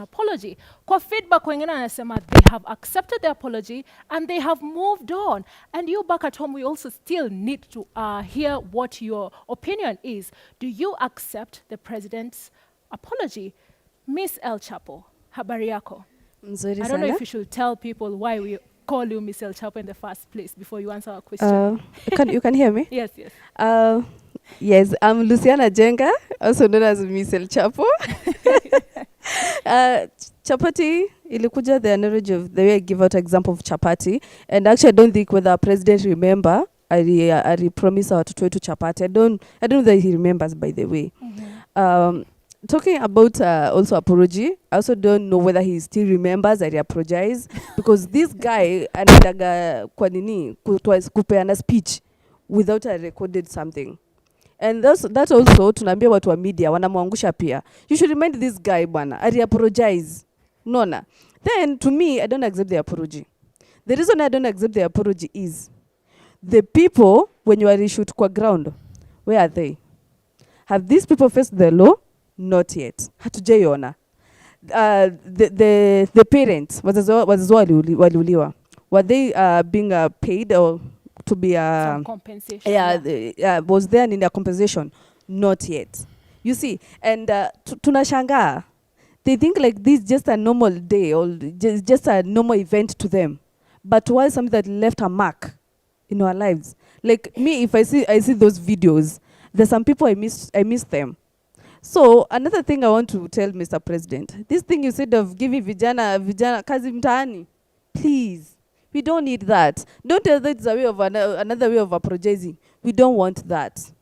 apology. Kwa feedback wengine anasema they have accepted the apology and they have moved on. And you back at home, we also still need to hear what your opinion is. Do you accept the president's apology? Miss El Chapo, habari yako? Nzuri I don't know sana. if you should tell people why we call you Miss El Chapo in the first place before you answer our question. You can hear me? Yes, yes. Yes, I'm Luciana Jenga, also known as Miss El Chapo. Chapati ilikuja the analogy of the way I give out example of chapati, and actually I don't think whether president remember I promise our watoto wetu chapati. I don't know that he remembers, by the way. Talking about also apology, I also don't know whether he still remembers that he apologized because this guy anaendaga kwa nini kupeana speech without a recorded something. And that also tunaambia watu wa media wanamwangusha pia. You should remind this guy bwana, I apologize. Nona. Then to me, I don't accept the apology. The reason I don't accept the apology is the people when you are issued kwa ground, where are they? Have these people faced the law? Not yet. Hatujaiona. The parents wazazi waliuliwa. Were they being paid or to be Some compensation. was there in their compensation? Not yet. You see, and tunashangaa. They think like this is just a normal day or just a normal event to them. But why something that left a mark in our lives? Like me, if I see those videos, there's some people I miss them. So another thing I want to tell Mr. President, this thing you said of giving vijana kazi mtaani, please, we don't need that. Don't tell that it's a way of another way of apologizing. We don't want that.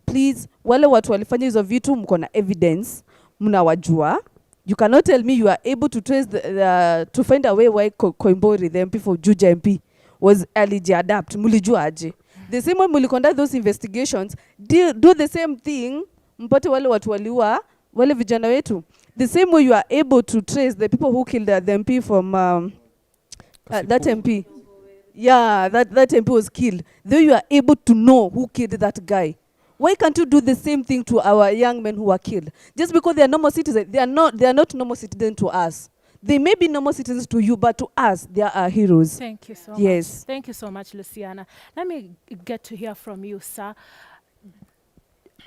Please, wale watu walifanya hizo vitu mko na evidence, mnawajua. You cannot tell me you are able to trace to find a way why Koimburi, the MP for Juja MP, was adapt. Mulijua aje. The same way muliconduct those investigations, do the same thing. Mpate wale watu waliua wale vijana wetu. The same way you are able to trace the people who killed the MP from that MP. Yeah, that MP was killed. Though you are able to know who killed that guy. Why can't you do the same thing to our young men who were killed? Just because they are normal citizens, they are not normal citizens to us. They may be normal citizens to you, but to us, they are heroes. Thank you so Yes. much. Thank you so much, Luciana. Let me get to hear from you, sir.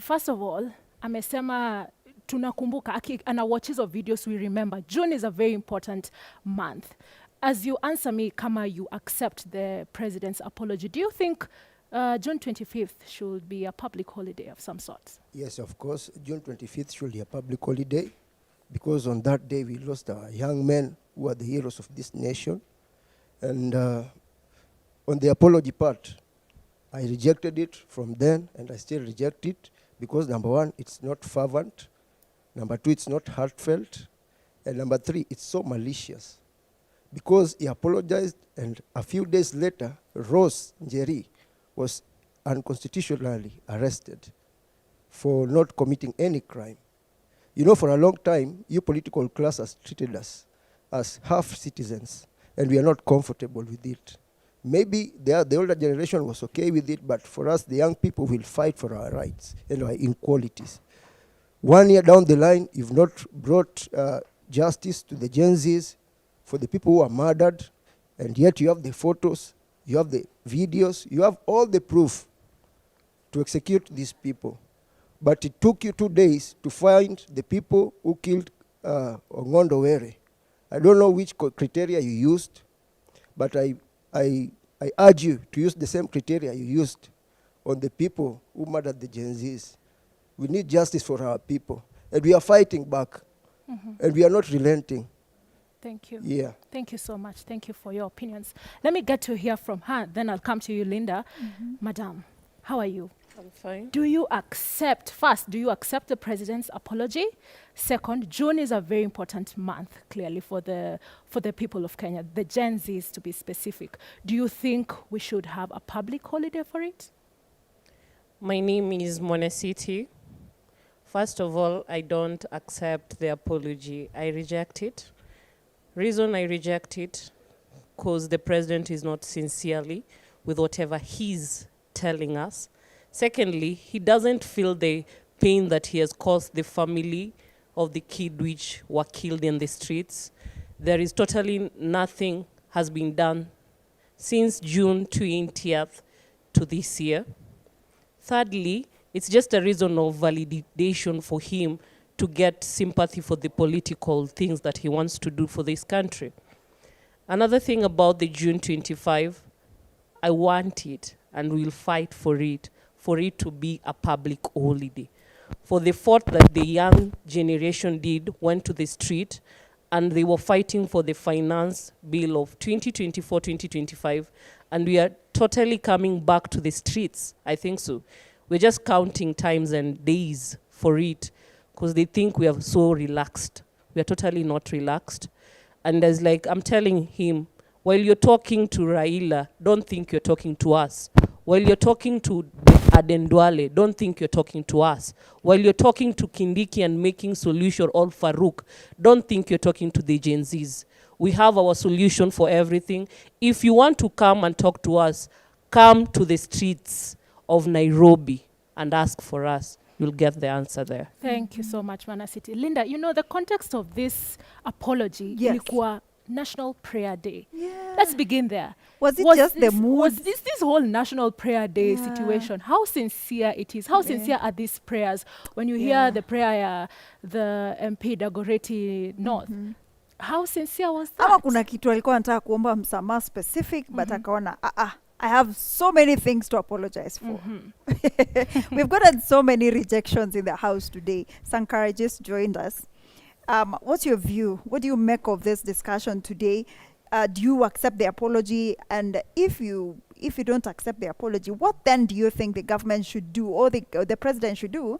First of all, amesema tunakumbuka, ana watch hizo videos, we remember. June is a very important month. As you answer me, kama you accept the president's apology, do you think June 25th should be a public holiday of some sort? Yes, of course. June 25th should be a public holiday because on that day we lost our young men who are the heroes of this nation. And on the apology part, I rejected it from then and I still reject it because number one, it's not fervent. Number two, it's not heartfelt. And number three, it's so malicious. Because he apologized and a few days later, Rose Njeri was unconstitutionally arrested for not committing any crime. You know, for a long time, you political class has treated us as half citizens, and we are not comfortable with it. Maybe the older generation was okay with it, but for us, the young people will fight for our rights and our inequalities. 1 year down the line, you've not brought justice to the Gen Zs, for the people who are murdered, and yet you have the photos, you have the videos, you have all the proof to execute these people. But it took you 2 days to find the people who killed Ongondo Were. I don't know which criteria you used, but I urge you to use the same criteria you used on the people who murdered the Gen Zs. We need justice for our people, and we are fighting back, and we are not relenting. Thank you. Yeah. Thank you so much. Thank you for your opinions. Let me get to hear from her, then I'll come to you, Linda. Madam, how are you? I'm fine. Do you accept the president's apology? Second, June is a very important month, clearly, for the people of Kenya, the Gen Zs to be specific. Do you think we should have a public holiday for it? My name is Monesiti. First of all, I don't accept the apology. I reject it. Reason I reject it, because the president is not sincerely with whatever he's telling us. Secondly, he doesn't feel the pain that he has caused the family of the kids which were killed in the streets. There is totally nothing has been done since June 20th to this year. Thirdly, it's just a reason of validation for him to get sympathy for the political things that he wants to do for this country. Another thing about the June 25, I want it and will fight for it to be a public holiday. For the fault that the young generation went to the street and they were fighting for the finance bill of 2024-2025, and we are totally coming back to the streets. I think so. We're just counting times and days for it because they think we are so relaxed. We are totally not relaxed. And as like I'm telling him, while you're talking to Raila, don't think you're talking to us. While you're talking to Aden Duale, don't think you're talking to us. While you're talking to Kindiki and making solution all Farouk, don't think you're talking to the Gen Zs. We have our solution for everything. If you want to come and talk to us, come to the streets of Nairobi and ask for us. You'll get the answer there. Thank you so much, Mana City. Linda, you know, the context of this apology, Yes. ilikuwa National Prayer Day. Yeah. Let's begin there. Was it just the mood? Was this whole National Prayer Day Yeah. situation, how sincere it is? How sincere are these prayers? When you hear the prayer, the MP Dagoretti North, how sincere was that? Ama kuna kitu alikuwa anataka kuomba msamaha specific but akaona I have so many things to apologize for. We've gotten so many rejections in the house today. Sankara just joined us. What's your view? What do you make of this discussion today? Do you accept the apology? And if you don't accept the apology, what then do you think the government should do or the president should do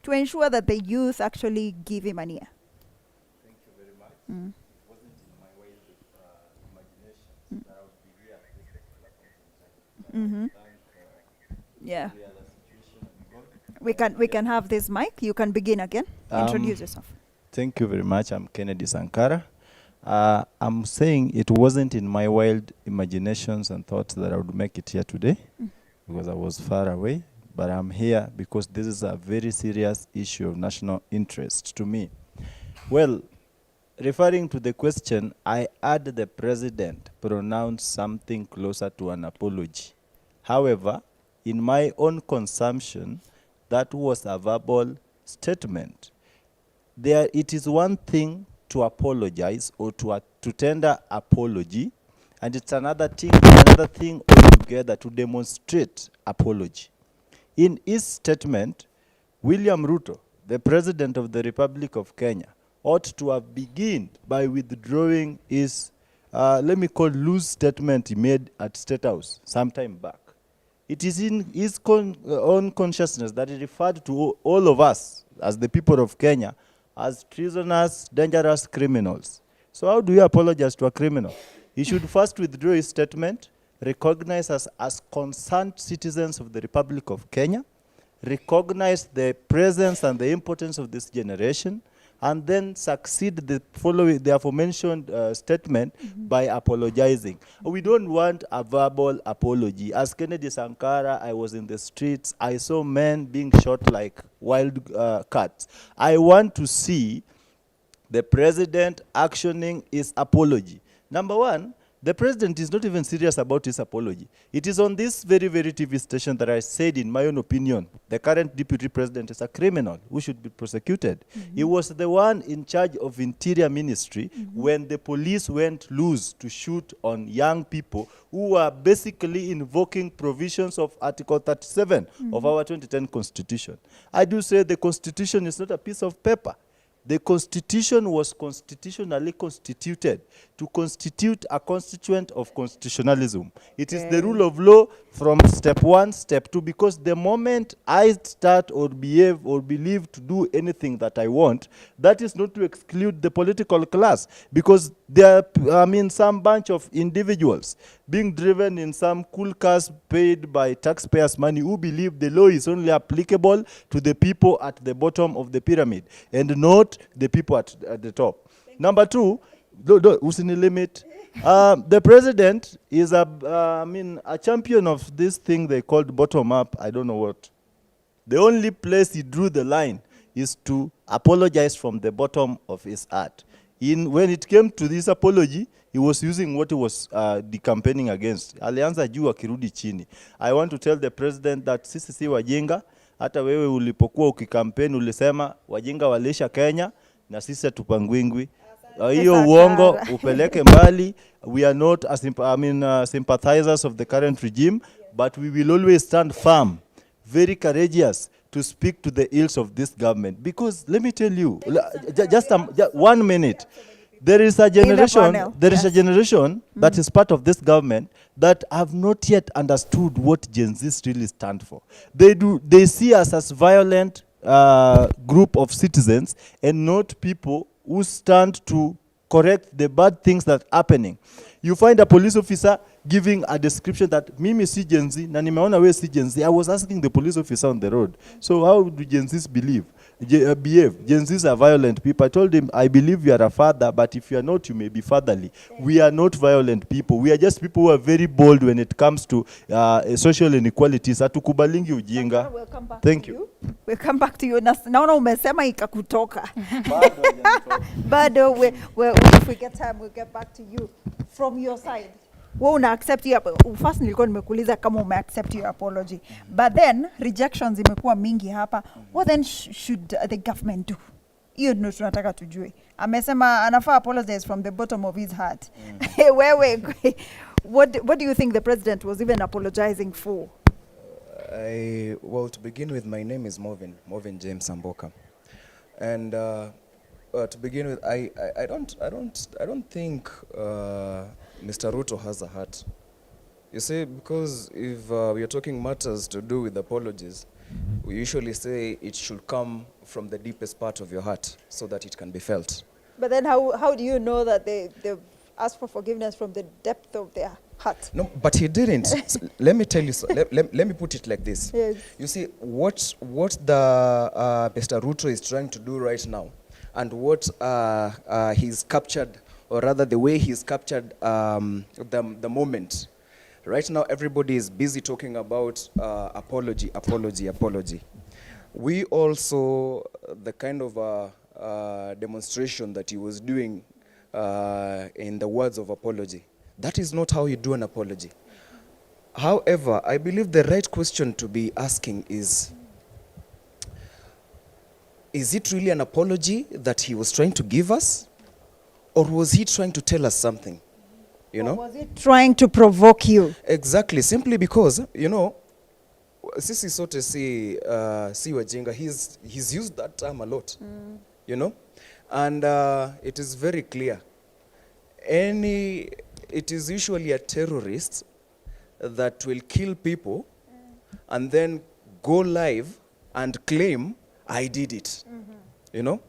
to ensure that the youth actually give him an ear? Thank you very much. It wasn't in my wildest imagination that I would be here at this particular point in time. Yeah. Clear the situation and God. We can have this mic. You can begin again. Introduce yourself. Thank you very much. I'm Kennedy Sankara. I'm saying it wasn't in my wild imaginations and thoughts that I would make it here today because I was far away. But I'm here because this is a very serious issue of national interest to me. Well, referring to the question, I heard the president pronounce something closer to an apology. However, in my own consumption, that was a verbal statement. It is one thing to apologize or to tender apology, and it's another thing altogether to demonstrate apology. In his statement, William Ruto, the President of the Republic of Kenya, ought to have begun by withdrawing his, loose statement he made at State House some time back. It is in his own consciousness that he referred to all of us as the people of Kenya as treasonous, dangerous criminals. So how do you apologize to a criminal? He should first withdraw his statement, recognize us as concerned citizens of the Republic of Kenya, recognize the presence and the importance of this generation, and then succeed the aforementioned statement by apologizing. We don't want a verbal apology. As Kennedy Sankara, I was in the streets. I saw men being shot like wild cats. I want to see the president actioning his apology. Number one, the president is not even serious about his apology. It is on this very, very TV station that I said, in my own opinion, the current deputy president is a criminal who should be prosecuted. He was the one in charge of Interior Ministry when the police went loose to shoot on young people who were basically invoking provisions of Article 37 of our 2010 Constitution. I do say the Constitution is not a piece of paper. The Constitution was constitutionally constituted to constitute a constituent of constitutionalism. It is the rule of law from step one, step two, because the moment I start or behave or believe to do anything that I want, that is not to exclude the political class, because there are, some bunch of individuals being driven in some cool cars paid by taxpayers' money who believe the law is only applicable to the people at the bottom of the pyramid and not the people at the top. Number two, usini limit. The president is a champion of this thing they called bottom up. I don't know what. The only place he drew the line is to apologize from the bottom of his heart. When it came to this apology, he was using what he was campaigning against. Alianza juu akirudi chini. I want to tell the president that sisi si wajinga. Hata wewe ulipokuwa ukikampeni ulisema wajinga walisha Kenya na sisi tupangwingwi. Hiyo uongo upeleke mbali. We are not sympathizers of the current regime, but we will always stand firm, very courageous to speak to the ills of this government. Because let me tell you, just 1 minute. There is a generation, that is part of this government that have not yet understood what Gen Zs really stand for. They see us as violent group of citizens and not people who stand to correct the bad things that are happening. You find a police officer giving a description that mimi si Gen Z, na nimeona we si Gen Z. I was asking the police officer on the road, so how do Gen Zs behave? Gen Zs are violent people. I told him, I believe you are a father, but if you are not, you may be fatherly. We are not violent people. We are just people who are very bold when it comes to social inequalities. Hatukubalingi ujinga. Thank you. We'll come back to you. Naona umesema ikakutoka. Bado, if we get time, we'll get back to you. From your side, wewe una accept your first, nilikuwa nimekuuliza kama ume accept your apology, but then rejections imekuwa mingi hapa. What then should the government do? Hiyo ndio tunataka tujue. Amesema anafaa apologize from the bottom of his heart. Wewe, what do you think the president was even apologizing for? Well, to begin with, my name is Movin James Samboka, and to begin with, I don't think Mr. Ruto has a heart. You see, because if we are talking matters to do with apologies, we usually say it should come from the deepest part of your heart so that it can be felt. But then how do you know that they asked for forgiveness from the depth of their heart? No, but he didn't. Let me tell you, let me put it like this. Yes. You see, what the Mr. Ruto is trying to do right now, and what he's captured, or rather the way he's captured the moment. Right now, everybody is busy talking about apology. We also, the kind of demonstration that he was doing in the words of apology, that is not how you do an apology. However, I believe the right question to be asking is it really an apology that he was trying to give us? Or was he trying to tell us something? You know? Or was he trying to provoke you? Exactly, simply because, you know, sisi sote si wajinga, he's used that term a lot, you know? And it is very clear. It is usually a terrorist that will kill people and then go live and claim, I did it, you know?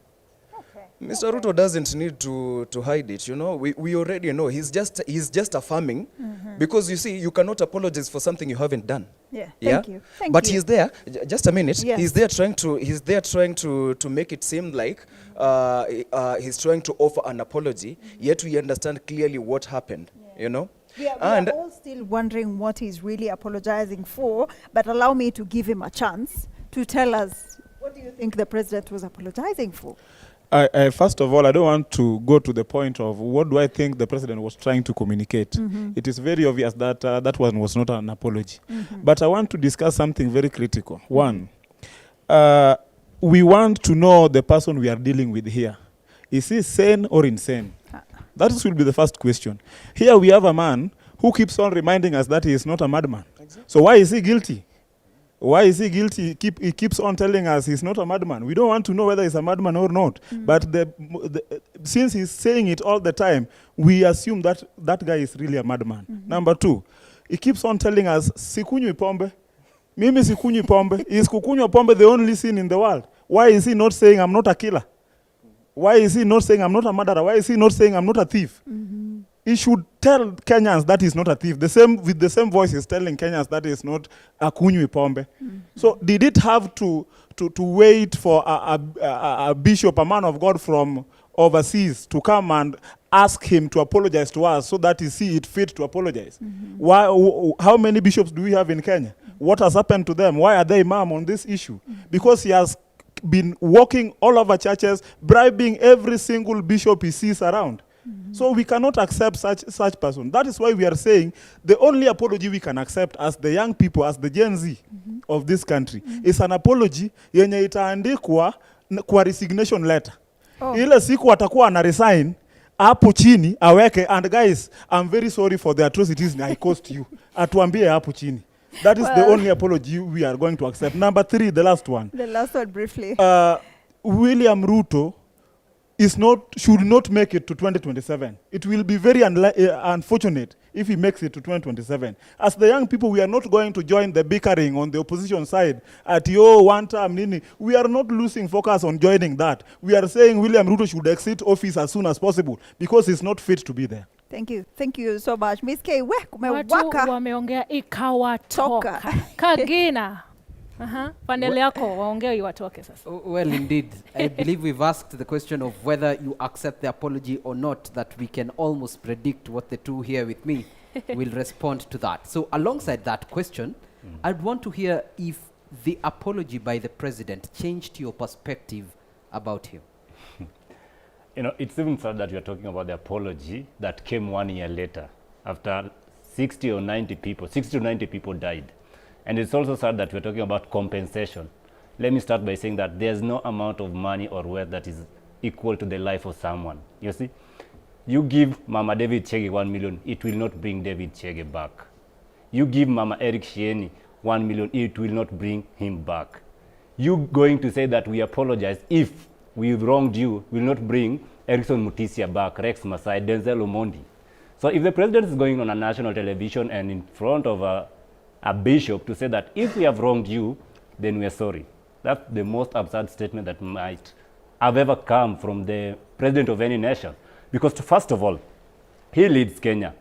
Mr. Ruto doesn't need to hide it, you know. We already know he's just affirming, because you see, you cannot apologize for something you haven't done. Yeah. Yeah? Thank you. He's there. Just a minute. Yes. He's there trying to make it seem like he's trying to offer an apology. Yet we understand clearly what happened. You know. We are all still wondering what he's really apologizing for. But allow me to give him a chance to tell us, what do you think the president was apologizing for? First of all, I don't want to go to the point of what do I think the president was trying to communicate. It is very obvious that that one was not an apology. But I want to discuss something very critical. One, we want to know the person we are dealing with here. Is he sane or insane? That should be the first question. Here we have a man who keeps on reminding us that he is not a madman. Exactly. So why is he guilty? Why is he guilty? He keeps on telling us he's not a madman. We don't want to know whether he's a madman or not. But since he's saying it all the time, we assume that that guy is really a madman. Number two, he keeps on telling us, sikunywi pombe. Mimi sikunywi pombe. Is kukunywa pombe the only sin in the world? Why is he not saying I'm not a killer? Why is he not saying I'm not a murderer? Why is he not saying I'm not a thief? He should tell Kenyans that he's not a thief. With the same voice he's telling Kenyans that he's not a kunywi pombe. So did it have to wait for a bishop, a man of God from overseas, to come and ask him to apologize to us so that he see it fit to apologize? How many bishops do we have in Kenya? What has happened to them? Why are they imam on this issue? Because he has been walking all over churches, bribing every single bishop he sees around. So we cannot accept such person. That is why we are saying the only apology we can accept as the young people, as the Gen Z of this country, is an apology yenye itaandikwa kwa resignation letter. Ile siku atakuwa ana resign, hapo chini aweke, and guys, I'm very sorry for the atrocities I caused you. Atuambie hapo chini. That is the only apology we are going to accept. Number 3, the last one. The last one briefly. William Ruto should not make it to 2027. It will be very unfortunate if he makes it to 2027. As the young people, we are not going to join the bickering on the opposition side at one term, nini. We are not losing focus on joining that. We are saying William Ruto should exit office as soon as possible because he's not fit to be there. Thank you. Thank you so much. Miss K, Watu kumewaka. wameongea ikawatoka. Toka. Kagina. Paneli yako waongea iwatoke sasa. Well, indeed. I believe we've asked the question of whether you accept the apology or not, that we can almost predict what the two here with me will respond to that. So alongside that question, I'd want to hear if the apology by the president changed your perspective about him. You know, it's even sad that you're talking about the apology that came 1 year later after 60 to 90 people died. And it's also sad that we're talking about compensation. Let me start by saying that there's no amount of money or wealth that is equal to the life of someone. You see, you give Mama David Chege 1 million, it will not bring David Chege back. You give Mama Eric Shieni 1 million, it will not bring him back. You going to say that we apologize if we wronged you will not bring Erickson Mutisia back, Rex Masai, Denzel Omondi. So if the president is going on a national television and in front of a bishop to say that if we have wronged you, then we are sorry. That's the most absurd statement that might have ever come from the president of any nation. Because first of all, he leads Kenya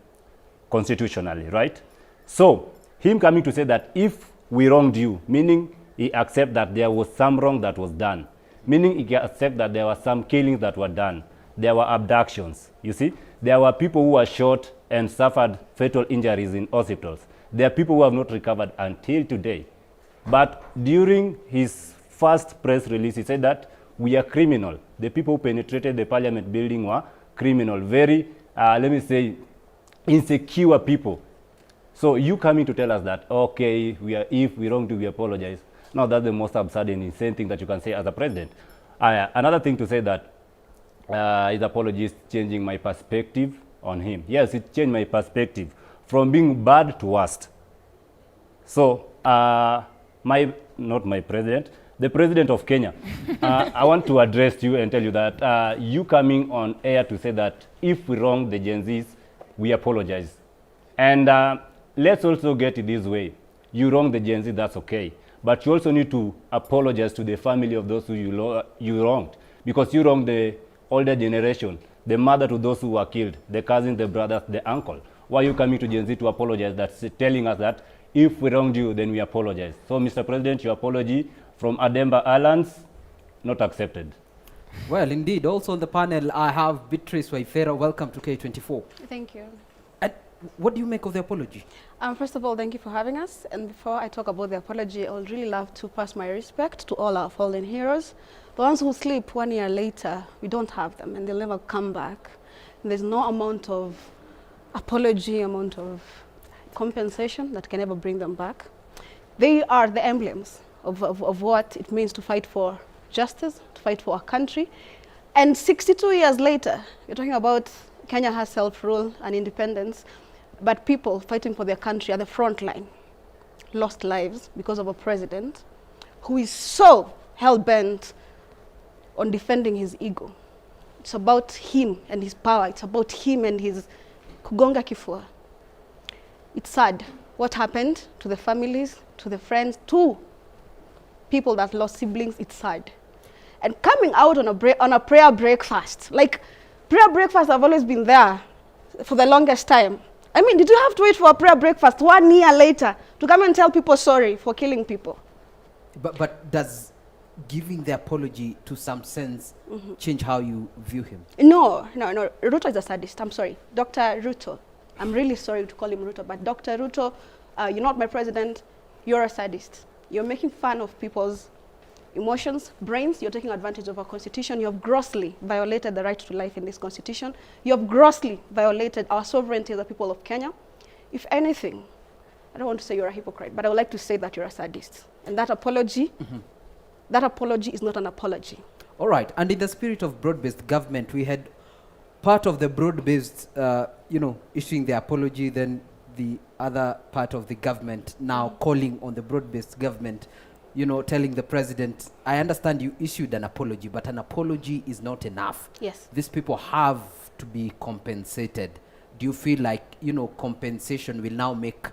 constitutionally, right? So him coming to say that if we wronged you, meaning he accept that there was some wrong that was done, meaning he accept that there were some killings that were done, there were abductions, you see? There were people who were shot and suffered fatal injuries in hospitals. There are people who have not recovered until today. But during his first press release, he said that we are criminal. The people who penetrated the parliament building were criminal, very, let me say, insecure people. So you coming to tell us that, okay, if we wronged you, we apologize. Now that's the most absurd and insane thing that you can say as a president. Another thing to say that his apology is changing my perspective on him. Yes, it changed my perspective from being bad to worst. So, not my president, the president of Kenya, I want to address you and tell you that you coming on air to say that if we wrong the Gen Zs, we apologize. And let's also get it this way. You wrong the Gen Z, that's okay. But you also need to apologize to the family of those who you wronged. Because you wronged the older generation, the mother to those who were killed, the cousins, the brothers, the uncle. Why are you coming to Gen Z to apologize? That's telling us that if we wronged you, then we apologize. So, Mr. President, your apology from Ademba Islands, not accepted. Well, indeed. Also on the panel, I have Beatrice Waifera. Welcome to K24. Thank you. And what do you make of the apology? First of all, thank you for having us. And before I talk about the apology, I would really love to pass my respect to all our fallen heroes. The ones who sleep 1 year later, we don't have them, and they'll never come back. And there's no amount of apology, amount of compensation that can ever bring them back. They are the emblems of what it means to fight for justice, to fight for our country. And 62 years later, you're talking about Kenya has self-rule and independence, but people fighting for their country at the front line lost lives because of a president who is so hell-bent on defending his ego. It's about him and his power. It's about him and his kugonga kifua. It's sad what happened to the families, to the friends, to people that lost siblings. It's sad. And coming out on a prayer breakfast, like prayer breakfasts have always been there for the longest time. I mean, did you have to wait for a prayer breakfast 1 year later to come and tell people sorry for killing people? But does giving the apology to some sense change how you view him? No. Ruto is a sadist. I'm sorry. Dr. Ruto. I'm really sorry to call him Ruto, but Dr. Ruto, you're not my president. You're a sadist. You're making fun of people's emotions, brains. You're taking advantage of our constitution. You have grossly violated the right to life in this constitution. You have grossly violated our sovereignty as the people of Kenya. If anything, I don't want to say you're a hypocrite, but I would like to say that you're a sadist. And that apology, that apology is not an apology. All right. And in the spirit of broad-based government, we had part of the broad-based, issuing the apology, then the other part of the government now calling on the broad-based government, telling the president, I understand you issued an apology, but an apology is not enough. Yes. These people have to be compensated. Do you feel like, compensation will now make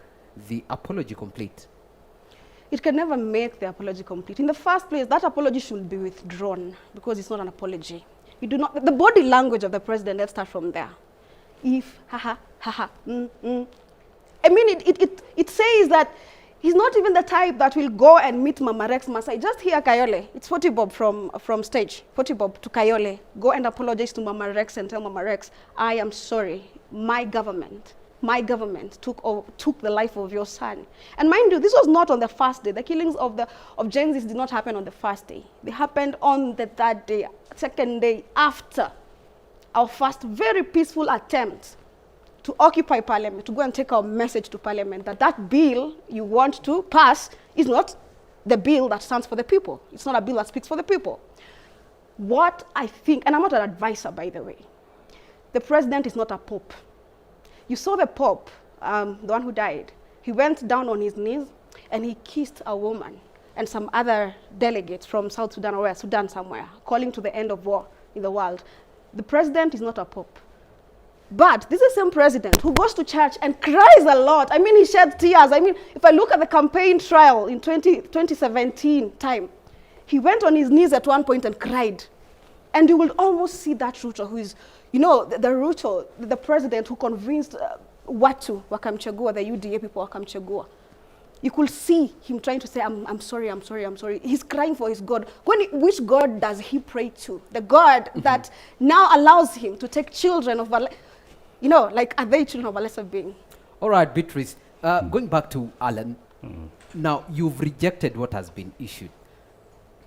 the apology complete? It can never make the apology complete. In the first place, that apology should be withdrawn because it's not an apology. You do not, the body language of the president, let's start from there. If, haha, haha, I mean, it says that he's not even the type that will go and meet Mama Rex Masai. Just hear Kayole. It's Forty Bob from stage. Forty Bob to Kayole. Go and apologize to Mama Rex and tell Mama Rex, I am sorry. My government took the life of your son. And mind you, this was not on the first day. The killings of Gen Zs did not happen on the first day. They happened on the third day, second day after our first very peaceful attempt to occupy Parliament, to go and take our message to Parliament that that bill you want to pass is not the bill that stands for the people. It's not a bill that speaks for the people. What I think, and I'm not an advisor, by the way, the president is not a pope. You saw the Pope, the one who died. He went down on his knees and he kissed a woman and some other delegates from South Sudan or Sudan somewhere, calling to the end of war in the world. The president is not a pope. But this is the same president who goes to church and cries a lot. I mean, he shed tears. I mean, if I look at the campaign trial in 2017 time, he went on his knees at one point and cried. And you will almost see that Ruto who is, the Ruto, the president who convinced Watu wakamchagua, the UDA people wakamchagua. You could see him trying to say, I'm sorry. He's crying for his God. Which God does he pray to? The God that now allows him to take children of, are they children of a lesser being? All right, Beatrice, going back to Alan, now you've rejected what has been issued.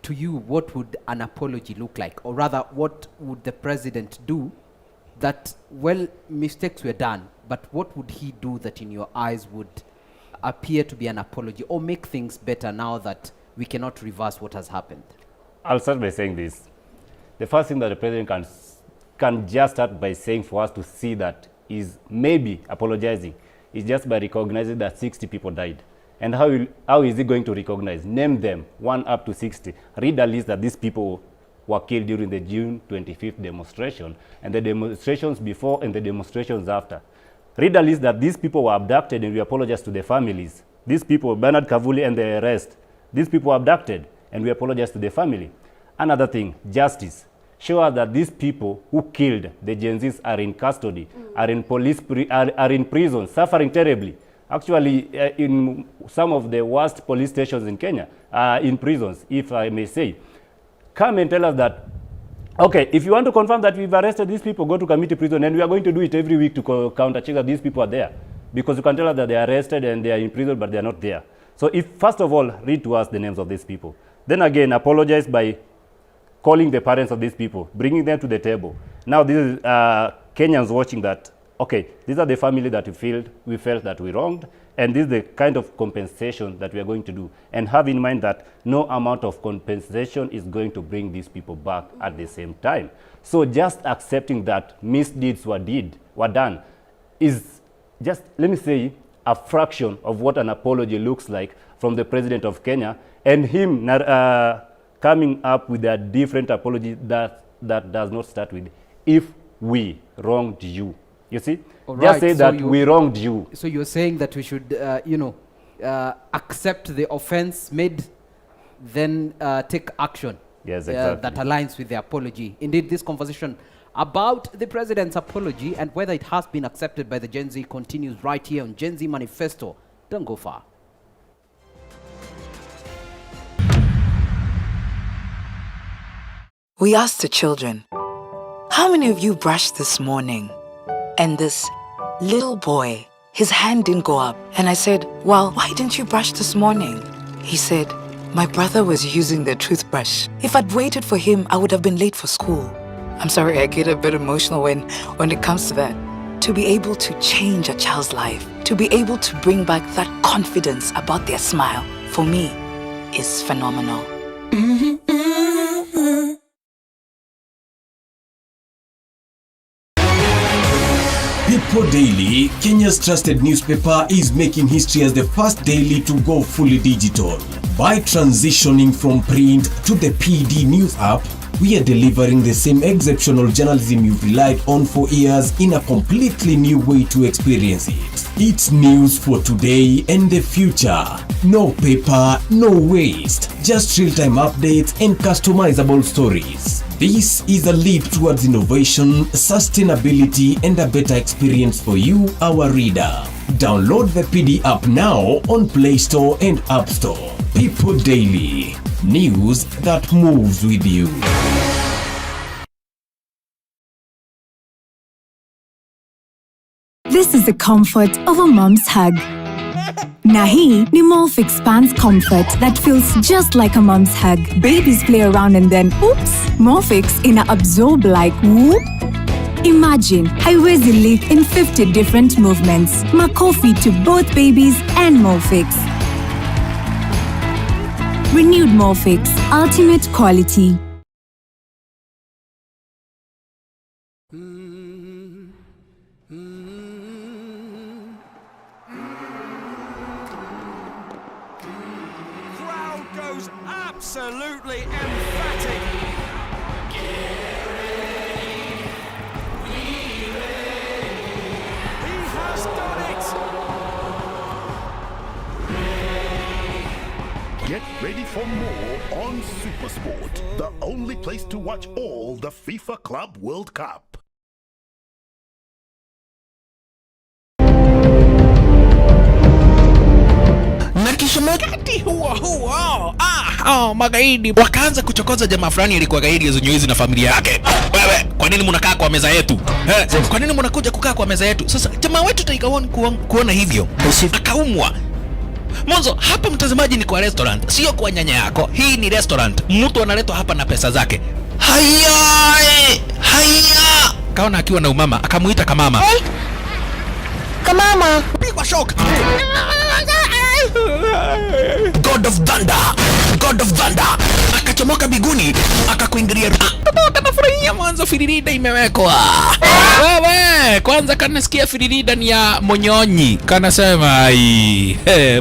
To you, what would an apology look like? Or rather, what would the president do that, mistakes were done, but what would he do that in your eyes would appear to be an apology or make things better now that we cannot reverse what has happened? I'll start by saying this. The first thing that the president can just start by saying for us to see that is maybe apologizing is just by recognizing that 60 people died. And how is he going to recognize? Name them, 1 up to 60. Read a list that these people were killed during the June 25th demonstration, and the demonstrations before and the demonstrations after. Read a list that these people were abducted, and we apologize to the families. These people, Bernard Kavuli and the rest, these people were abducted, and we apologize to the family. Another thing, justice. Show us that these people who killed the Gen Zs are in custody, are in are in prison, suffering terribly. Actually, in some of the worst police stations in Kenya, in prisons, if I may say. Come and tell us that, okay, if you want to confirm that we've arrested these people, go to committee prison, and we are going to do it every week to counter-check that these people are there. Because you can tell us that they are arrested and they are in prison, but they are not there. So if, first of all, read to us the names of these people. Then again, apologize by calling the parents of these people, bringing them to the table. Now, this is Kenyans watching that. Okay, these are the family that we felt that we wronged, and this is the kind of compensation that we are going to do. And have in mind that no amount of compensation is going to bring these people back at the same time. So just accepting that misdeeds were done is just, let me say, a fraction of what an apology looks like from the president of Kenya, and him coming up with a different apology that does not start with, if we wronged you. You see? All just right, say so that we wronged you. So you're saying that we should, accept the offense made, then take action. Yes, exactly. That aligns with the apology. Indeed, this conversation about the president's apology and whether it has been accepted by the Gen Z continues right here on Gen Z Manifesto. Don't go far. We asked the children, how many of you brushed this morning? And this little boy, his hand didn't go up. And I said, well, why didn't you brush this morning? He said, My brother was using the toothbrush. If I'd waited for him, I would have been late for school. I'm sorry, I get a bit emotional when it comes to that. To be able to change a child's life, to be able to bring back that confidence about their smile, for me, is phenomenal. People Daily, Kenya's trusted newspaper, is making history as the first daily to go fully digital. By transitioning from print to the PD News app, we are delivering the same exceptional journalism you've relied on for years in a completely new way to experience it. It's news for today and the future. No paper, no waste. Just real-time updates and customizable stories. This is a leap towards innovation, sustainability, and a better experience for you, our reader. Download the PD app now on Play Store and App Store. People Daily. News that moves with you. This is the comfort of a mom's hug. Nahi ni Molfix Pants Comfort that feels just like a mom's hug. Babies play around and then, oops, Molfix ina absorb like whoop. Imagine haiwezi leak in 50 different movements. Makofi to both babies and Molfix. Renewed Molfix, ultimate quality. Crowd goes absolutely emphatic. He has done it. Get ready for more on Supersport, the only place to watch all the FIFA Club World Cup. Na kisha wakati huo magaidi wakaanza kuchokoza jamaa fulani alikuwa gaidi ya Zunyoizi na familia yake. Wewe, kwa nini mnakaa kwa meza yetu? Kwa nini mnakuja kukaa kwa meza yetu? Sasa jamaa wetu taikaoni kuona hivyo akaumwa. Mwanzo hapa mtazamaji ni kwa restaurant, sio kwa nyanya yako. Hii ni restaurant. Mtu analetwa hapa na pesa zake. Haya! Kaona akiwa na umama, akamuita kamama. Hey. Kamama, pigwa shock. God of Thunder akachomoka biguni akakuingilia. Kanafurahia mwanzo firirida imewekwa. Wewe kwanza kanasikia firirida ni ya Monyonyi, kanasema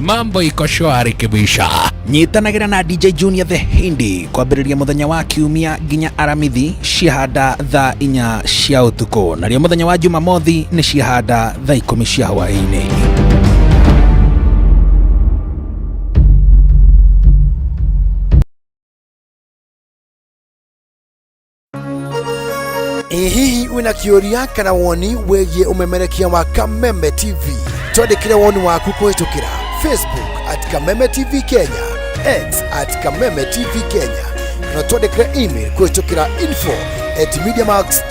mambo iko shwari kibisha. Nyitanagira na DJ Junior the Hindi kwambĩrĩria muthenya wa kiumia nginya aramithi ciahanda thaa 4 cia ũtukũ, nario muthenya wa Jumamothi ni ciahanda thaa 10 cia hwaĩ-inĩ. Hihi wina kĩũria kana woni wĩgiĩ umemerekia wa Kameme TV? Twandĩkĩre woni waku kũhĩtũkĩra Facebook @Kameme TV Kenya, X @Kameme TV Kenya, na twandĩkĩre email kũhĩtũkĩra info@mediamax.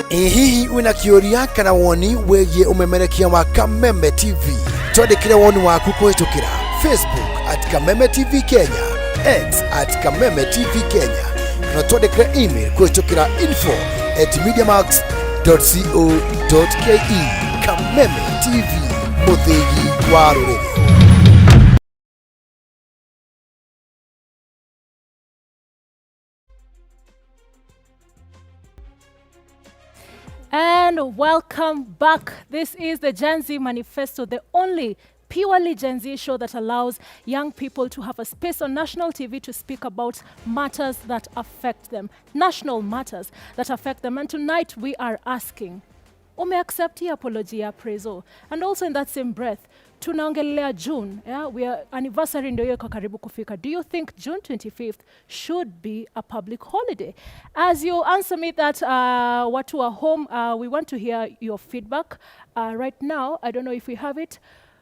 Hihi wina kĩũria kana woni wĩgiĩ umemerekia wa Kameme TV? Twandĩkĩre woni waku kũhĩtũkĩra Facebook @Kameme TV Kenya, X @Kameme TV Kenya, na twandĩkĩre email kũhĩtũkĩra info@mediamax.co.ke. Kameme TV, mũthĩgi wa rũrĩrĩ. And welcome back. This is the Gen Z Manifesto, the only purely Gen Z show that allows young people to have a space on national TV to speak about matters that affect them, national matters that affect them. And tonight we are asking, ume-accept hii apology ya Prezzo? And also in that same breath, tunaongelea June, we are anniversary ndio iko karibu kufika. Do you think June 25th should be a public holiday? As you answer me that, watu wa home, we want to hear your feedback. Right now, I don't know if we have it.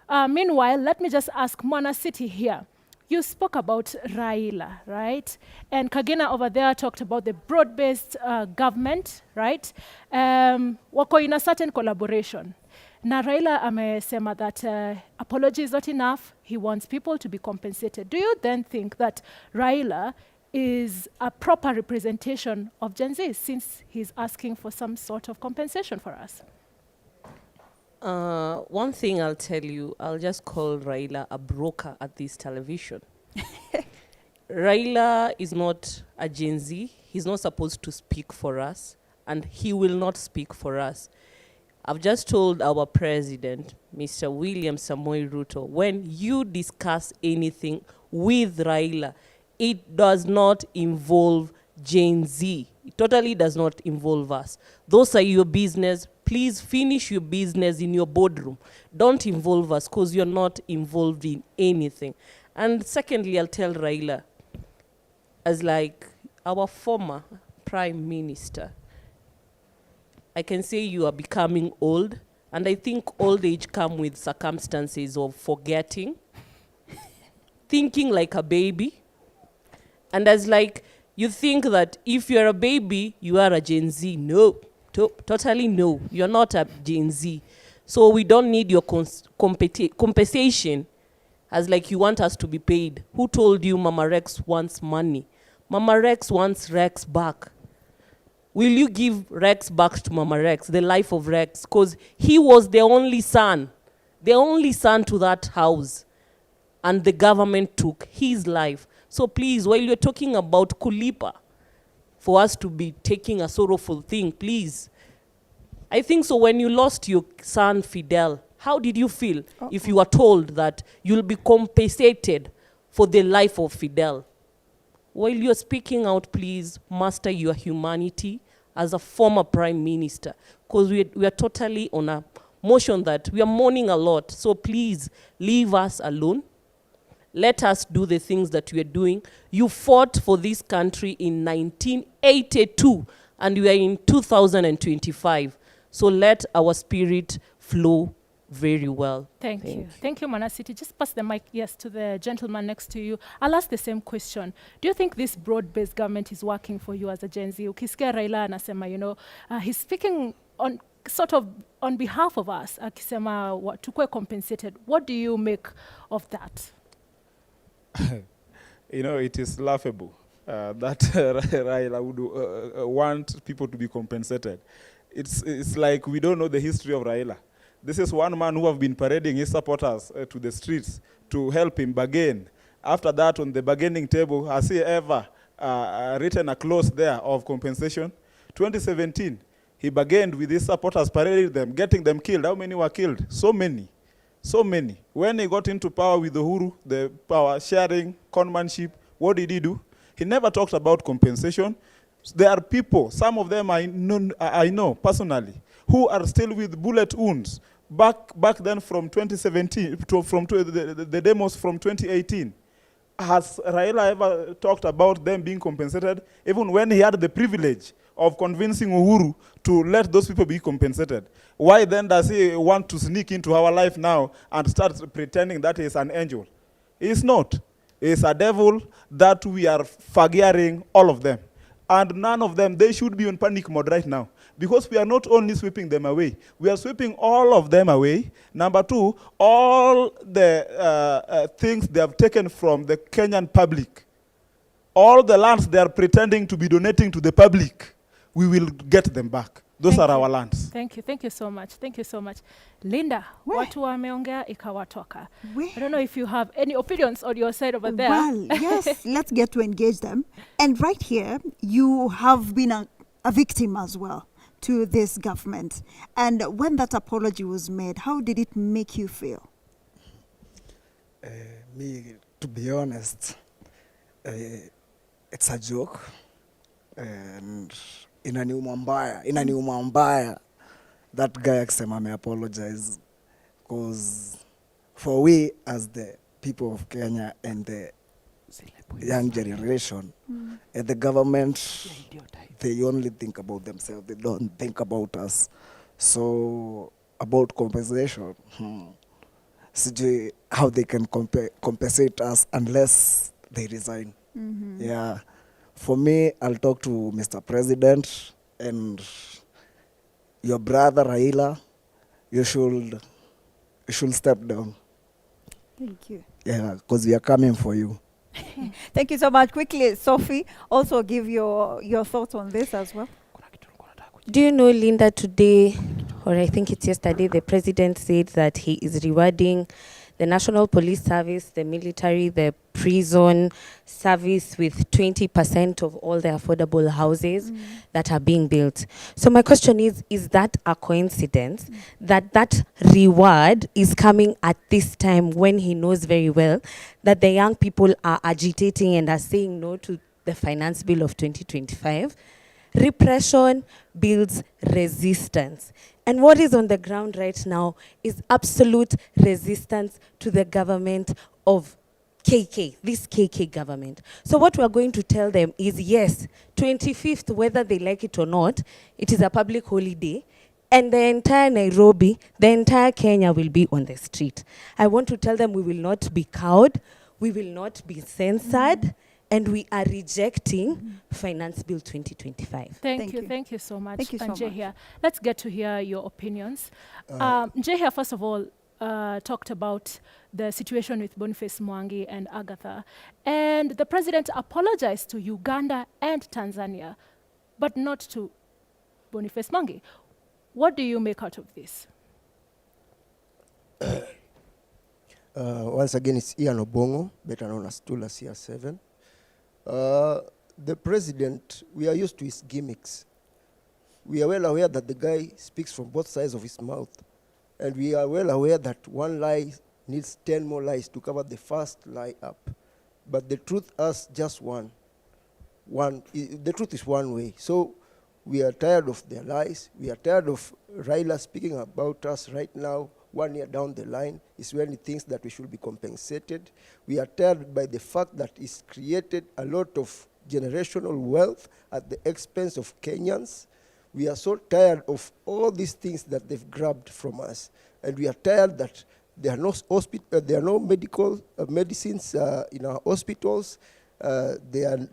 Meanwhile, let me just ask Mwana City here. You spoke about Raila, right? And Kagina over there talked about the broad-based government, right? Wako in a certain collaboration. Na Raila amesema that apology is not enough. He wants people to be compensated. Do you then think that Raila is a proper representation of Gen Z since he's asking for some sort of compensation for us? One thing I'll tell you, I'll just call Raila a broker at this television. Raila is not a Gen Z. He's not supposed to speak for us, and he will not speak for us. I've just told our president, Mr. William Samoei Ruto, when you discuss anything with Raila, it does not involve Gen Z. It totally does not involve us. Those are your business. Please finish your business in your boardroom. Don't involve us because you're not involved in anything. And secondly, I'll tell Raila, as like our former prime minister, I can say you are becoming old, and I think old age comes with circumstances of forgetting, thinking like a baby, and as like you think that if you're a baby, you are a Gen Z. No, totally no, you're not a Gen Z. So we don't need your compensation as like you want us to be paid. Who told you Mama Rex wants money? Mama Rex wants Rex back. Will you give Rex back to Mama Rex, the life of Rex? Because he was the only son to that house. And the government took his life. So please, while you're talking about Kulipa, for us to be taking a sorrowful thing, please. I think so when you lost your son Fidel, how did you feel if you were told that you'll be compensated for the life of Fidel? While you're speaking out, please master your humanity as a former prime minister, because we are totally on a motion that we are mourning a lot. So please leave us alone. Let us do the things that we are doing. You fought for this country in 1982, and we are in 2025. So let our spirit flow very well. Thank you. Thank you, Manasiti. Just pass the mic, yes, to the gentleman next to you. I'll ask the same question. Do you think this broad-based government is working for you as a Gen Z? Ukisikia Raila anasema, you know, he's speaking on sort of on behalf of us, akisema tukue compensated. What do you make of that? You know, it is laughable that Raila would want people to be compensated. It's like we don't know the history of Raila. This is one man who have been parading his supporters to the streets to help him bargain. After that, on the bargaining table, has he ever written a clause there of compensation? 2017, he bargained with his supporters, paraded them, getting them killed. How many were killed? So many. So many. When he got into power with Uhuru, the power sharing, conmanship, what did he do? He never talked about compensation. There are people, some of them I know personally, who are still with bullet wounds back then from 2017, the demos from 2018. Has Raila ever talked about them being compensated, even when he had the privilege of convincing Uhuru to let those people be compensated? Why then does he want to sneak into our life now and start pretending that he is an angel? He is not. He is a devil that we are forgetting all of them. And none of them, they should be in panic mode right now. Because we are not only sweeping them away, we are sweeping all of them away. Number two, all the things they have taken from the Kenyan public, all the lands they are pretending to be donating to the public, we will get them back. Those are our lands. Thank you. Thank you so much. Thank you so much. Linda, watu wameongea ikawatoka. I don't know if you have any opinions on your side over there. Well, yes, let's get to engage them. And right here, you have been a victim as well to this government. And when that apology was made, how did it make you feel? Me, to be honest, it's a joke. And inaniuma mbaya that guy akisema me apologize, because for we as the people of Kenya and the young generation and the government, they only think about themselves, they don't think about us. So about compensation, sijui how they can compensate us unless they resign. Yeah. For me, I'll talk to Mr. President and your brother Raila. you should step down. Thank you. Yeah, because we are coming for you. Thank you so much. Quickly, Sophie, also give your thoughts on this as well. Do you know, Linda, today, or I think it's yesterday, the president said that he is rewarding the National Police Service, the military, the prison service with 20% of all the affordable houses that are being built. So my question is that a coincidence that that reward is coming at this time when he knows very well that the young people are agitating and are saying no to the finance bill of 2025? Repression builds resistance. And what is on the ground right now is absolute resistance to the government of KK, this KK government. So what we're going to tell them is, yes, 25th, whether they like it or not, it is a public holiday, and the entire Nairobi, the entire Kenya will be on the street. I want to tell them we will not be cowed, we will not be censored, and we are rejecting Finance Bill 2025. Thank you so much. Thank you so and much. Njehia, let's get to hear your opinions. Njehia, first of all, talked about the situation with Boniface Mwangi and Agatha. And the president apologized to Uganda and Tanzania, but not to Boniface Mwangi. What do you make out of this? Once again, it's Ian Obongo, better known as Tula CR7. The president, we are used to his gimmicks. We are well aware that the guy speaks from both sides of his mouth. And we are well aware that one lie needs 10 more lies to cover the first lie up. But the truth is just one. The truth is one way. So we are tired of their lies. We are tired of Raila speaking about us right now. 1 year down the line is when he thinks that we should be compensated. We are tired by the fact that he's created a lot of generational wealth at the expense of Kenyans. We are so tired of all these things that they've grabbed from us. And we are tired that there are no medical medicines in our hospitals. There's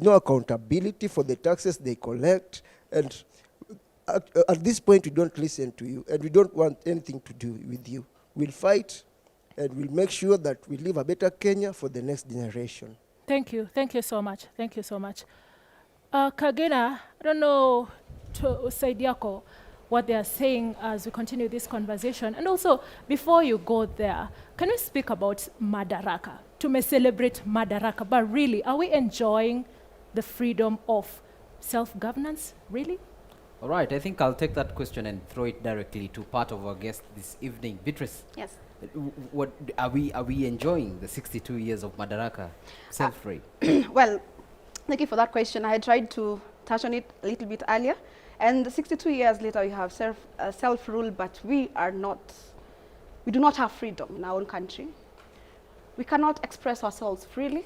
no accountability for the taxes they collect. And at this point, we don't listen to you, and we don't want anything to do with you. We'll fight, and we'll make sure that we leave a better Kenya for the next generation. Thank you so much. Kagena, I don't know to Saidiako what they are saying as we continue this conversation. And also, before you go there, can we speak about Madaraka? To celebrate Madaraka, but really, are we enjoying the freedom of self-governance, really? All right, I think I'll take that question and throw it directly to part of our guest this evening. Beatrice. Yes. What are we enjoying the 62 years of Madaraka self-rule? Well, thank you for that question. I had tried to touch on it a little bit earlier. And 62 years later, we have self-rule, but we do not have freedom in our own country. We cannot express ourselves freely.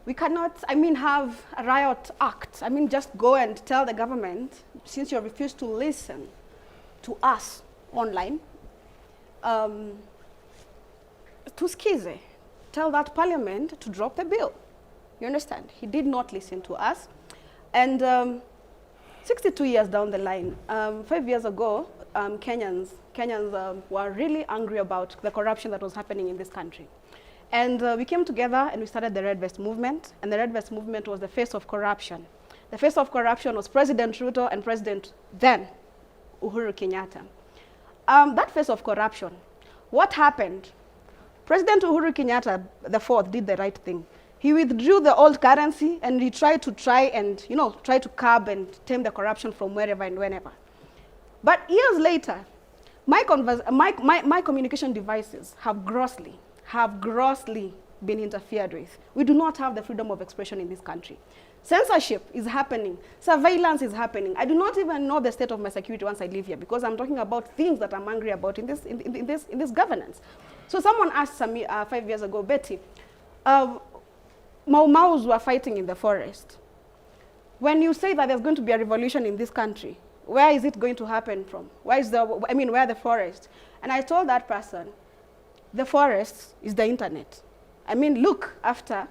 We cannot, have a riot act. Just go and tell the government, since you refuse to listen to us online, to Skize, tell that parliament to drop the bill. You understand? He did not listen to us. And 62 years down the line, 5 years ago, Kenyans were really angry about the corruption that was happening in this country. And we came together and we started the Red Vest Movement, and the Red Vest Movement was the face of corruption. The face of corruption was President Ruto and President then, Uhuru Kenyatta. That face of corruption, what happened? President Uhuru Kenyatta, the fourth, did the right thing. He withdrew the old currency and he tried to curb and tame the corruption from wherever and whenever. But years later, my communication devices have grossly been interfered with. We do not have the freedom of expression in this country. Censorship is happening. Surveillance is happening. I do not even know the state of my security once I leave here, because I'm talking about things that I'm angry about in this governance. So someone asked me 5 years ago, Betty, Mau Maus were fighting in the forest. When you say that there's going to be a revolution in this country, where is it going to happen from? Where are the forests? And I told that person, the forest is the internet. Look after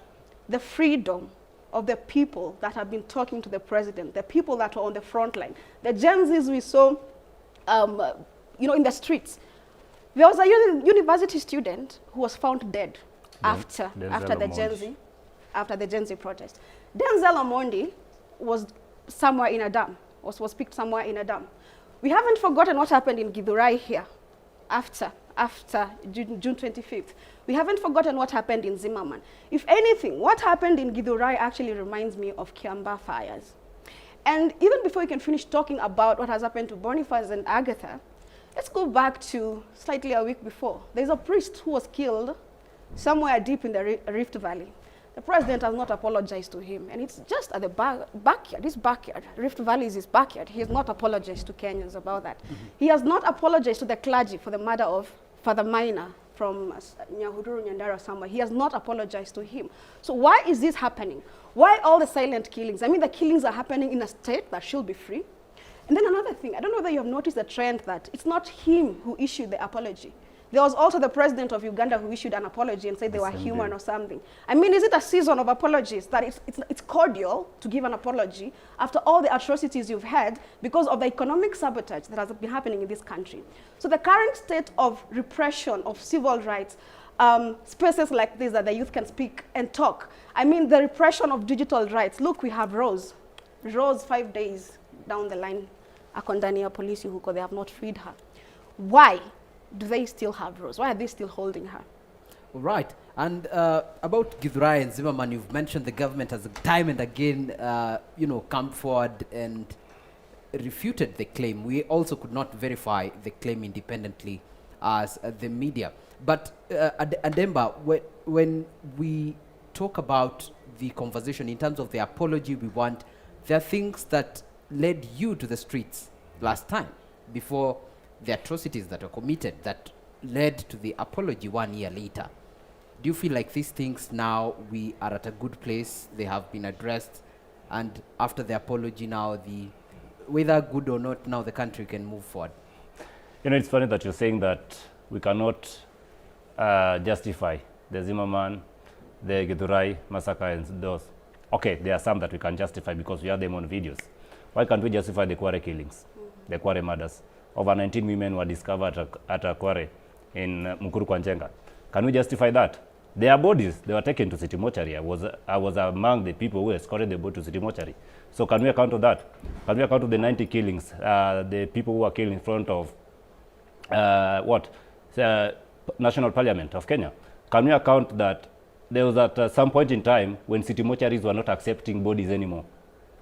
the freedom of the people that have been talking to the president, the people that are on the front line. The Gen Zs we saw in the streets. There was a university student who was found dead after the Gen Z protest. Denzel Omondi was somewhere in a dam, was picked somewhere in a dam. We haven't forgotten what happened in Githurai here after June 25th. We haven't forgotten what happened in Zimmerman. If anything, what happened in Githurai actually reminds me of Kiambaa fires. And even before we can finish talking about what has happened to Boniface and Agatha, let's go back to slightly a week before. There's a priest who was killed somewhere deep in the Rift Valley. The president has not apologized to him, and it's just at the backyard, his backyard. Rift Valley is his backyard. He has not apologized to Kenyans about that. He has not apologized to the clergy for the murder of Father Maina from Nyahururu Nyandara somewhere. He has not apologized to him. So why is this happening? Why all the silent killings? I mean, the killings are happening in a state that should be free. And then another thing, I don't know whether you have noticed the trend that it's not him who issued the apology. There was also the president of Uganda who issued an apology and said they were human or something. I mean, is it a season of apologies that it's cordial to give an apology after all the atrocities you've had because of the economic sabotage that has been happening in this country? So the current state of repression of civil rights, spaces like this that the youth can speak and talk. I mean, the repression of digital rights. Look, we have Rose. Rose 5 days down the line, Akondania police huko, they have not freed her. Why do they still have Rose? Why are they still holding her? Right. And about Githurai and Zimmerman, you've mentioned the government has time and again, come forward and refuted the claim. We also could not verify the claim independently as the media. But Ademba, when we talk about the conversation in terms of the apology we want, there are things that led you to the streets last time before the atrocities that were committed that led to the apology 1 year later. Do you feel like these things now we are at a good place, they have been addressed, and after the apology now, whether good or not, now the country can move forward? It's funny that you're saying that we cannot justify the Zimmerman, the Githurai massacre and those. Okay, there are some that we can justify because we have them on videos. Why can't we justify the Kware killings, the Kware murders? Over 19 women were discovered at a quarry in Mukuru Kwanjenga. Can we justify that? Their bodies, they were taken to City Mortuary. I was among the people who escorted the body to City Mortuary. So can we account of that? Can we account of the 90 killings, the people who were killed in front of National Parliament of Kenya? Can we account that there was at some point in time when City Mortuaries were not accepting bodies anymore?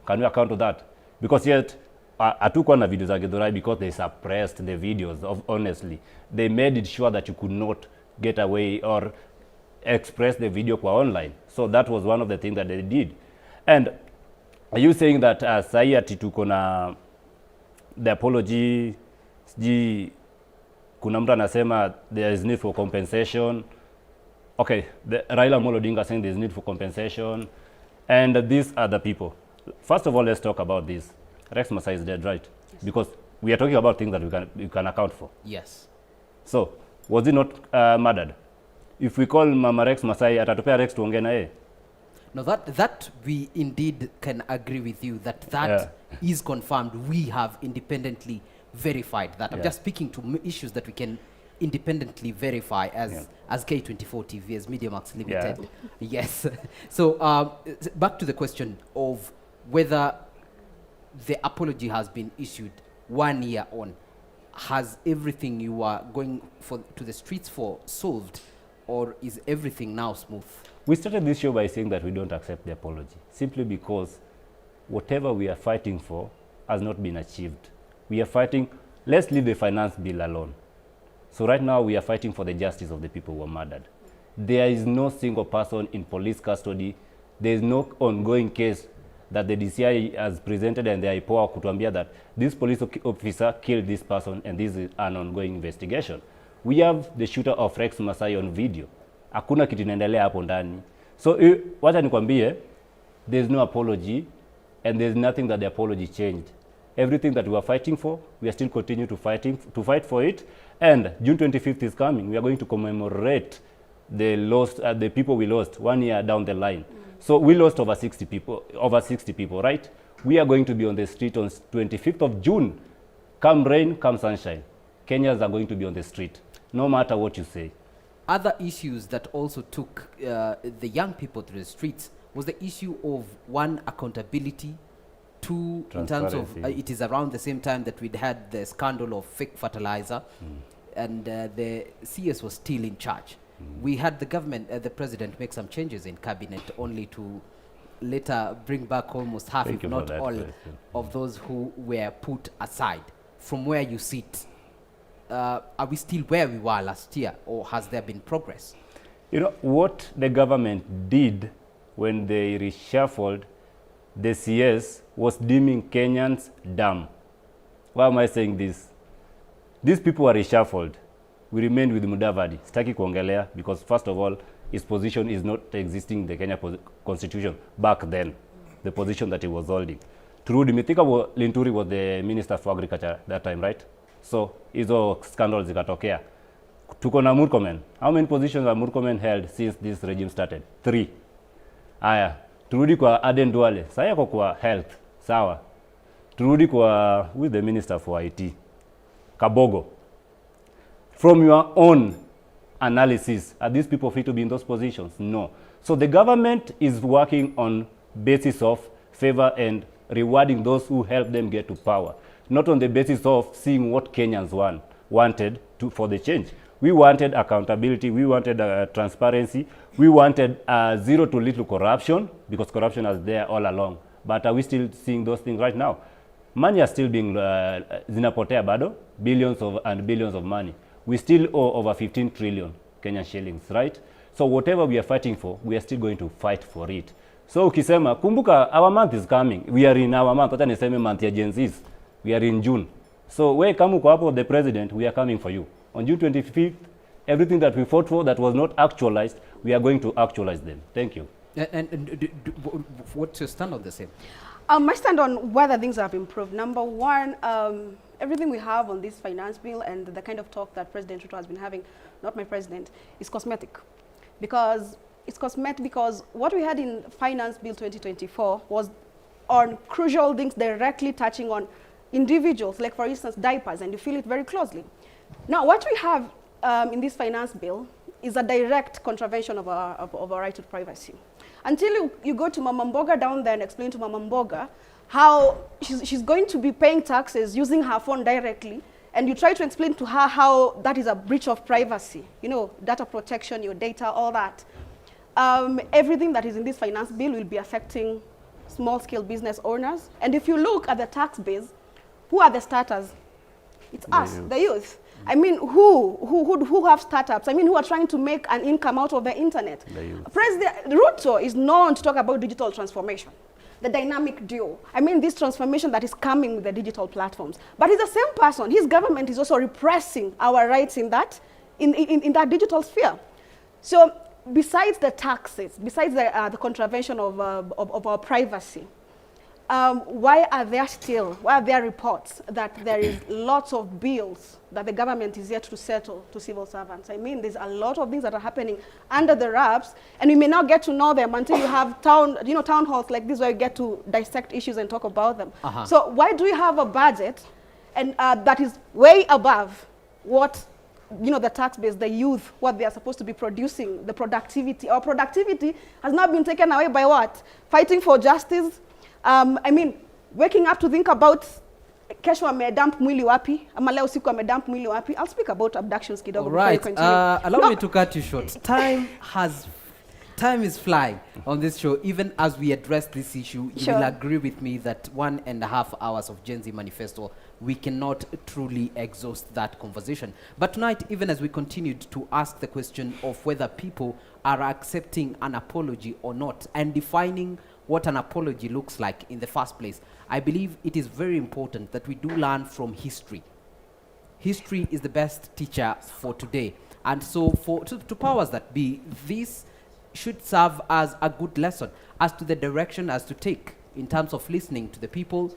Can we account of that? Because yet, hatukuwa na videos za Githurai because they suppressed the videos of honestly. They made it sure that you could not get away or express the video kwa online. So that was one of the things that they did. And are you saying that sahi ati tuko na the apology, kuna mtu anasema there is need for compensation. Okay, Raila Amolo Odinga saying there is need for compensation. And these are the people. First of all, let's talk about this. Rex Masai is dead, right? Yes. Because we are talking about things that we can account for. Yes. So, was he not murdered? If we call Mama Rex Masai, atatupea Rex tuongee na yeye? No, that we indeed can agree with you that is confirmed. We have independently verified that. I'm just speaking to issues that we can independently verify as K24 TV, as Media Max Limited. Yes. So back to the question of whether the apology has been issued 1 year on. Has everything you are going to the streets for solved, or is everything now smooth? We started this show by saying that we don't accept the apology, simply because whatever we are fighting for has not been achieved. We are fighting, let's leave the finance bill alone. So right now we are fighting for the justice of the people who were murdered. There is no single person in police custody. There is no ongoing case that the DCI has presented and the IPOA kutuambia that this police officer killed this person and this is an ongoing investigation. We have the shooter of Rex Masai on video. Hakuna kitu inaendelea hapo ndani. So wacha nikwambie, there's no apology and there's nothing that the apology changed. Everything that we are fighting for, we are still continue to fight for it. And June 25th is coming. We are going to commemorate the people we lost 1 year down the line. So we lost over 60 people, right? We are going to be on the street on 25th of June come rain, come sunshine, Kenyans are going to be on the street, no matter what you say. Other issues that also took the young people to the streets was the issue of, one, accountability, two, in terms of it is around the same time that we'd had the scandal of fake fertilizer, and the CS was still in charge. We had the government, the president, make some changes in cabinet, only to later bring back almost half, if not all, of those who were put aside. From where you sit, are we still where we were last year, or has there been progress? You know, what the government did when they reshuffled the CS was deeming Kenyans dumb. Why am I saying this? These people were reshuffled. We remained with Mudavadi. Sitaki kuongelea because, first of all, his position is not existing in the Kenya constitution back then, the position that he was holding. Turudi Mithika Linturi was the Minister for Agriculture that time, right? So, hizo scandals zikatokea. Tuko na Murkomen. How many positions have Murkomen held since this regime started? 3. Aya, turudi kwa Aden Duale. Sasa yako kwa health, sawa. Turudi kwa, who is the Minister for IT? Kabogo. From your own analysis, are these people fit to be in those positions? No. So the government is working on basis of favor and rewarding those who help them get to power, not on the basis of seeing what Kenyans wanted for the change. We wanted accountability, we wanted transparency, we wanted zero to little corruption, because corruption is there all along. But are we still seeing those things right now? Money are still being zinapotea bado, billions and billions of money. We still owe over 15 trillion Kenyan shillings, right? So whatever we are fighting for, we are still going to fight for it. So ukisema, kumbuka, our month is coming. We are in our month, hata niseme month ya Gen Zs. We are in June. So we kama uko hapo, the president, we are coming for you. On June 25th, everything that we fought for that was not actualized, we are going to actualize them. Thank you. And what's your stand on the same? My stand on whether things have improved. Number one, everything we have on this finance bill and the kind of talk that President Ruto has been having, not my president, is cosmetic. Because it's cosmetic because what we had in Finance Bill 2024 was on crucial things directly touching on individuals, like for instance, diapers, and you feel it very closely. Now, what we have in this finance bill is a direct contravention of our right to privacy. Until you go to Mama Mboga down there and explain to Mama Mboga how she's going to be paying taxes using her phone directly, and you try to explain to her how that is a breach of privacy, you know, data protection, your data, all that. Everything that is in this finance bill will be affecting small-scale business owners. And if you look at the tax base, who are the starters? It's us, the youth. I mean, who have startups? I mean, who are trying to make an income out of the internet? President Ruto is known to talk about digital transformation, the dynamic duo. I mean, this transformation that is coming with the digital platforms. But he's the same person. His government is also repressing our rights in that digital sphere. So besides the taxes, besides the contravention of our privacy, why are there reports that there is lots of bills that the government is yet to settle to civil servants? I mean, there's a lot of things that are happening under the wraps, and we may not get to know them until you have town halls like this where you get to dissect issues and talk about them. So why do we have a budget and that is way above what the tax base, the youth, what they are supposed to be producing, the productivity? Our productivity has now been taken away by what? Fighting for justice. I mean, waking up to think about kesho amedump mwili wapi, ama leo siku amedump mwili wapi. I'll speak about abductions kidogo before you continue. Allow me to cut you short. Time is flying on this show. Even as we address this issue, you will agree with me that 1.5 hours of Gen Z Manifesto, we cannot truly exhaust that conversation. But tonight, even as we continued to ask the question of whether people are accepting an apology or not, and defining what an apology looks like in the first place, I believe it is very important that we do learn from history. History is the best teacher for today. And so to powers that be, this should serve as a good lesson as to the direction as to take in terms of listening to the people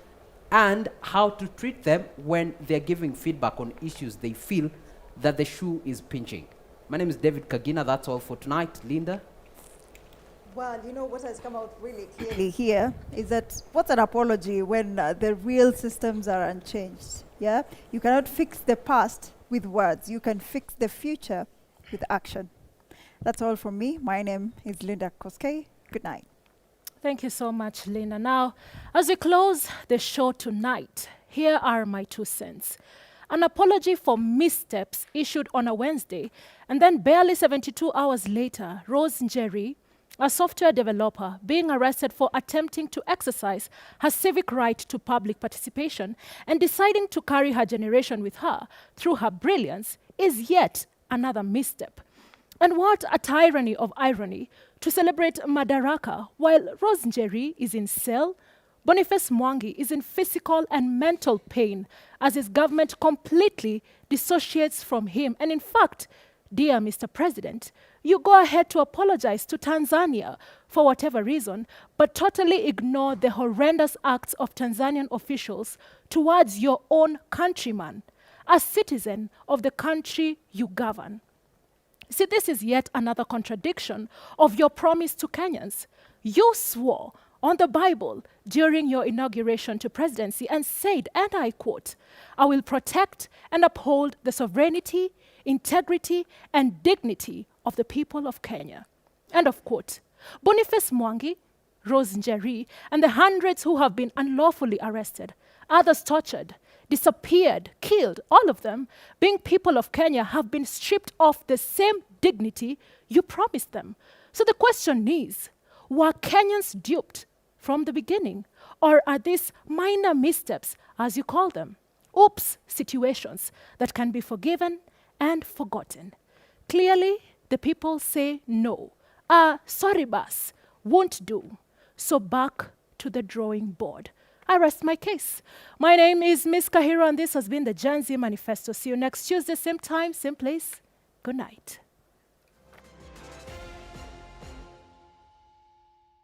and how to treat them when they're giving feedback on issues they feel that the shoe is pinching. My name is David Kagina. That's all for tonight. Linda? Well, you know what has come out really clearly here is that what's an apology when the real systems are unchanged? Yeah, you cannot fix the past with words. You can fix the future with action. That's all from me. My name is Linda Koskei. Good night. Thank you so much, Linda. Now, as we close the show tonight, here are my 2 cents. An apology for missteps issued on a Wednesday, and then barely 72 hours later, Rose Njeri, a software developer, being arrested for attempting to exercise her civic right to public participation and deciding to carry her generation with her through her brilliance, is yet another misstep. And what a tyranny of irony to celebrate Madaraka while Rose Njeri is in cell, Boniface Mwangi is in physical and mental pain as his government completely dissociates from him. And in fact, dear Mr. President, you go ahead to apologize to Tanzania for whatever reason, but totally ignore the horrendous acts of Tanzanian officials towards your own countryman, a citizen of the country you govern. See, this is yet another contradiction of your promise to Kenyans. You swore on the Bible during your inauguration to presidency and said, and I quote, "I will protect and uphold the sovereignty, integrity, and dignity of the people of Kenya." End of quote. Boniface Mwangi, Rose Njeri, and the hundreds who have been unlawfully arrested, others tortured, disappeared, killed, all of them, being people of Kenya, have been stripped of the same dignity you promised them. So the question is, were Kenyans duped from the beginning? Or are these minor missteps, as you call them, oops situations that can be forgiven and forgotten? Clearly, the people say no. Sorry, boss, won't do. So back to the drawing board. I rest my case. My name is Miss Kahiro, and this has been the Gen Z Manifesto. See you next Tuesday, same time, same place. Good night.